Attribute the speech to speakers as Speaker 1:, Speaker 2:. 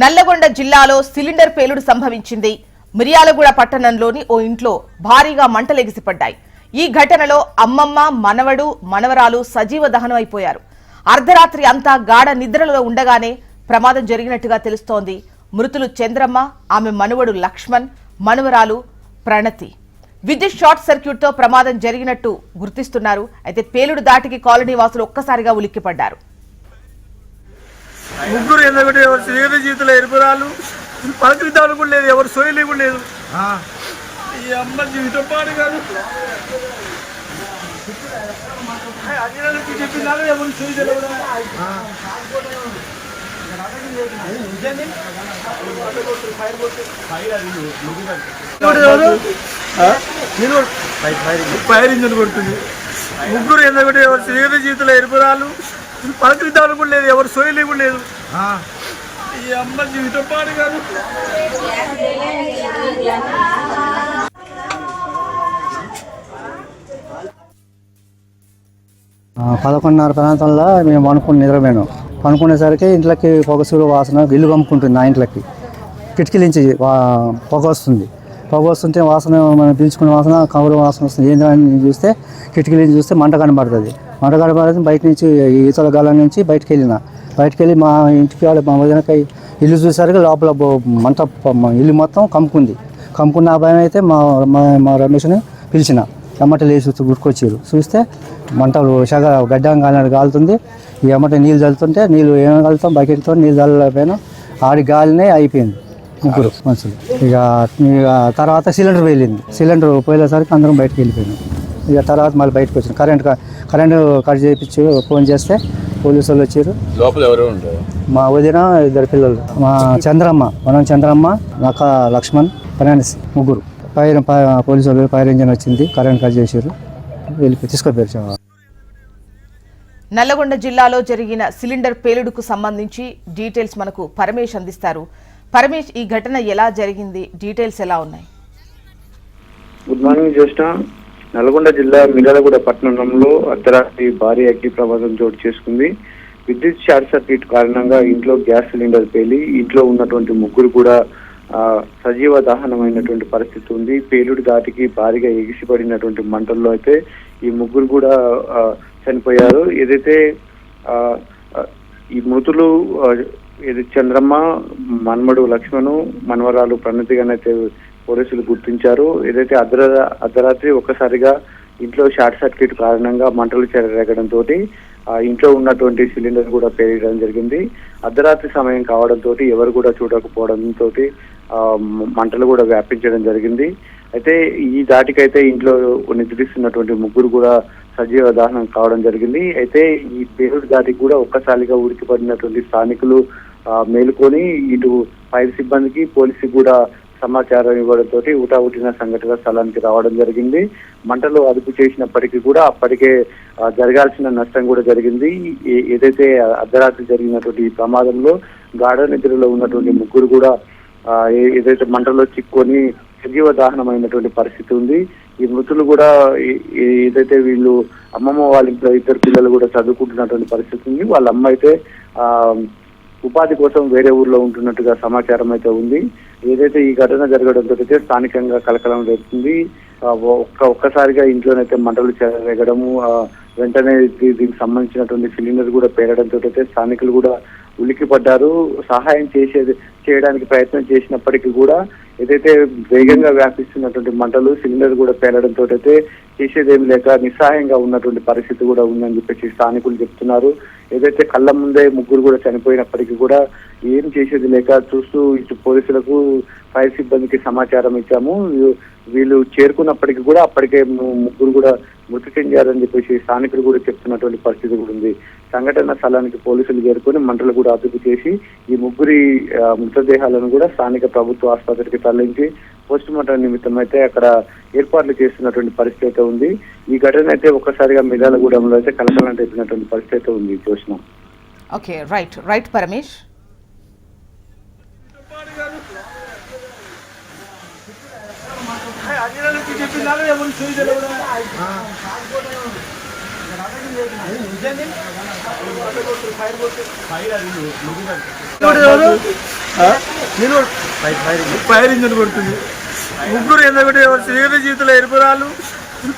Speaker 1: నల్లగొండ జిల్లాలో సిలిండర్ పేలుడు సంభవించింది. మిర్యాలగూడ పట్టణంలోని ఓ ఇంట్లో భారీగా మంటలెగిసిపడ్డాయి. ఈ ఘటనలో అమ్మమ్మ, మనవడు, మనవరాలు సజీవ దహనం అయిపోయారు. అర్ధరాత్రి అంతా గాఢ నిద్రలో ఉండగానే ప్రమాదం జరిగినట్టుగా తెలుస్తోంది. మృతులు చంద్రమ్మ, ఆమె మనవడు లక్ష్మణ్, మనవరాలు ప్రణతి. విద్యుత్ షార్ట్ సర్క్యూట్ తో ప్రమాదం జరిగినట్టు గుర్తిస్తున్నారు. అయితే పేలుడు దాటికి కాలనీ వాసులు ఒక్కసారిగా ఉలిక్కిపడ్డారు.
Speaker 2: ముగ్గురు ఎందుకంటే ఎవరు శ్రీహరి జీవితంలో ఎరుపురాలు పలకరిద్దాలు కూడా లేదు, ఎవరు సోయలే కూడా లేదు. ఈ అమ్మ జీవితం పాడు కాదు. చెప్పినారు ఎవరు సోయలు ఫైర్ ఇంజన్ కొడుతుంది. ముగ్గురు ఎందుకంటే ఎవరు శ్రీహరి జీవితంలో ఎరుపురాలు పలకరిద్దాలు కూడా లేదు, ఎవరు సోయలే కూడా లేదు. ఈ అమ్మ జీవితం పాడు కాదు.
Speaker 3: 11:30 ప్రాంతంలో మేము అనుకుని నిద్రపోయాను. పనుకునేసరికి ఇంట్లోకి పొగసూరు వాసన ఇల్లు కమ్ముకుంటుంది. నా ఇంట్లోకి కిటికీలించి పొగ వస్తుంది. పొగ వస్తుంటే వాసన మనం పీల్చుకునే వాసన కవరు వాసన వస్తుంది. ఏంటని చూస్తే కిటికీలించి చూస్తే మంట కనబడుతుంది. మంట కనబడుతుంది. బయట నుంచి ఈతల గాలం నుంచి బయటకు వెళ్ళి మా ఇంటికి మా వదినకి ఇల్లు చూసరికి లోపల మంట ఇల్లు మొత్తం కమ్ముకున్న భయం అయితే మా రమేష్ని పిలిచిన ఎమ్మట లేచి గుర్తుకొచ్చారు. చూస్తే మంటలు గడ్డం కాలుతుంది. ఈ ఎమ్మట నీళ్ళు చల్లుతుంటే నీళ్ళు ఏమైనా కలుగుతాం బకెట్తో నీళ్ళు చల్లలేకపోయినా ఆడి గాలినే అయిపోయింది. ముగ్గురు మనుషులు. ఇక తర్వాత సిలిండర్ వెళ్ళింది. సిలిండర్ పోయేసరికి అందరం బయటకు వెళ్ళిపోయినాం. ఇక తర్వాత మళ్ళీ బయటకు వచ్చినాం. కరెంటు కట్ చేయించి ఫోన్ చేస్తే పోలీసు వాళ్ళు వచ్చారు.
Speaker 4: లోపల ఎవరు ఉంటారు?
Speaker 3: మా వదిన, 2 పిల్లలు, మా చంద్రమ్మ, నక్క లక్ష్మణ్, ఫైనాన్స్ ముగ్గురు. పోలీసు వాళ్ళు ఫైర్ ఇంజన్ వచ్చింది, కరెంట్ కట్ చేశారు, తీసుకుపోయారు.
Speaker 1: నల్లగొండ జిల్లాలో జరిగిన సిలిండర్ పేలుడుకు సంబంధించి డీటెయిల్స్ మనకు పరమేష్ అందిస్తారు. పరమేష్, ఈ ఘటన ఎలా జరిగింది, డీటెయిల్స్ ఎలా ఉన్నాయి?
Speaker 5: Good morning Jyoshna. నల్గొండ జిల్లా మిర్యాలగూడ పట్టణంలో అర్ధరాత్రి భారీ అగ్ని ప్రమాదం చోటు చేసుకుంది. విద్యుత్ షార్ట్ సర్క్యూట్ కారణంగా ఇంట్లో గ్యాస్ సిలిండర్ పేలి ఇంట్లో ఉన్నటువంటి ముగ్గురు కూడా సజీవ దహనమైనటువంటి పరిస్థితి ఉంది. పేలుడు దాటికి భారీగా ఎగిసిపడినటువంటి మంటల్లో అయితే ఈ ముగ్గురు కూడా చనిపోయారు. ఏదైతే ఈ మృతులు చంద్రమ్మ, మన్మడు లక్ష్మణు, మనవరాలు ప్రణతిగానైతే పోలీసులు గుర్తించారు. ఏదైతే అర్ధరాత్రి ఒక్కసారిగా ఇంట్లో షార్ట్ సర్క్యూట్ కారణంగా మంటలు చెలరేగడంతో ఇంట్లో ఉన్నటువంటి సిలిండర్ కూడా పేలడం జరిగింది. అర్ధరాత్రి సమయం కావడంతో ఎవరు కూడా చూడకపోవడంతో మంటలు కూడా వ్యాపించడం జరిగింది. అయితే ఈ దాటికైతే ఇంట్లో నిద్రిస్తున్నటువంటి ముగ్గురు కూడా సజీవ దహనం కావడం జరిగింది. అయితే ఈ పేలుడు దాటికి కూడా ఒక్కసారిగా ఉడికిపడినటువంటి స్థానికులు మేలుకొని ఇటు ఫైర్ సిబ్బందికి, పోలీసుకి కూడా సమాచారం ఇవ్వడంతో ఊటావుటిన సంఘటన స్థలానికి రావడం జరిగింది. మంటలు అదుపు చేసినప్పటికీ కూడా అప్పటికే జరగాల్సిన నష్టం కూడా జరిగింది. ఏదైతే అర్ధరాత్రి జరిగినటువంటి ఈ ప్రమాదంలో గాఢ నిద్రలో ఉన్నటువంటి ముగ్గురు కూడా ఏదైతే మంటల్లో చిక్కుకొని సజీవ దహనమైనటువంటి పరిస్థితి ఉంది. ఈ మృతులు కూడా ఏదైతే వీళ్ళు అమ్మమ్మ వాళ్ళ ఇంట్లో 2 పిల్లలు కూడా చదువుకుంటున్నటువంటి పరిస్థితి ఉంది. వాళ్ళ అమ్మ అయితే ఉపాధి కోసం వేరే ఊర్లో ఉంటున్నట్టుగా సమాచారం అయితే ఉంది. ఏదైతే ఈ ఘటన జరగడంతో అయితే స్థానికంగా కలకలం రేపుతుంది. ఒక్కసారిగా ఇంట్లోనైతే మంటలు చెలరేగడము, వెంటనే దీనికి సంబంధించినటువంటి సిలిండర్ కూడా పేరడంతో అయితే స్థానికులు కూడా ఉలిక్కిపడ్డారు. సహాయం చేయడానికి ప్రయత్నం చేసినప్పటికీ కూడా ఏదైతే వేగంగా వ్యాపిస్తున్నటువంటి మంటలు, సిలిండర్ కూడా పేలడంతో అయితే చేసేదేం లేక నిస్సహాయంగా ఉన్నటువంటి పరిస్థితి కూడా ఉందని చెప్పేసి స్థానికులు చెప్తున్నారు. ఏదైతే కళ్ళ ముందే ముగ్గురు కూడా చనిపోయినప్పటికీ కూడా ఏం చేసేది లేక చూస్తూ ఇటు పోలీసులకు, ఫైర్ సిబ్బందికి సమాచారం ఇచ్చాము. వీళ్ళు చేరుకున్నప్పటికీ కూడా అప్పటికే ముగ్గురు కూడా మృతి చెందారని చెప్పేసి స్థానికులు కూడా చెప్తున్నటువంటి పరిస్థితి కూడా ఉంది. సంఘటన స్థలానికి పోలీసులు చేరుకొని మంటలు కూడా అదుపు చేసి ఈ ముగ్గురి మృతదేహాలను కూడా స్థానిక ప్రభుత్వ ఆసుపత్రికి తరలించి పోస్ట్ మార్టం నిమిత్తం అయితే అక్కడ ఏర్పాట్లు చేస్తున్నటువంటి పరిస్థితి అయితే ఉంది. ఈ ఘటన అయితే ఒక్కసారిగా మిర్యాలగూడెంలో అయితే కలకలం రేపినటువంటి పరిస్థితి అయితే ఉంది. చూసినాం.
Speaker 1: Okay, right Paramesh.
Speaker 2: చెప్పినారు ఎవరు సోయలు ఫైర్ ఫైర్ ఇంజన్ కొడుతుంది. ముగ్గురు ఎందుకంటే ఎవరు స్నేహిత జీవితంలో ఎరుపురాలు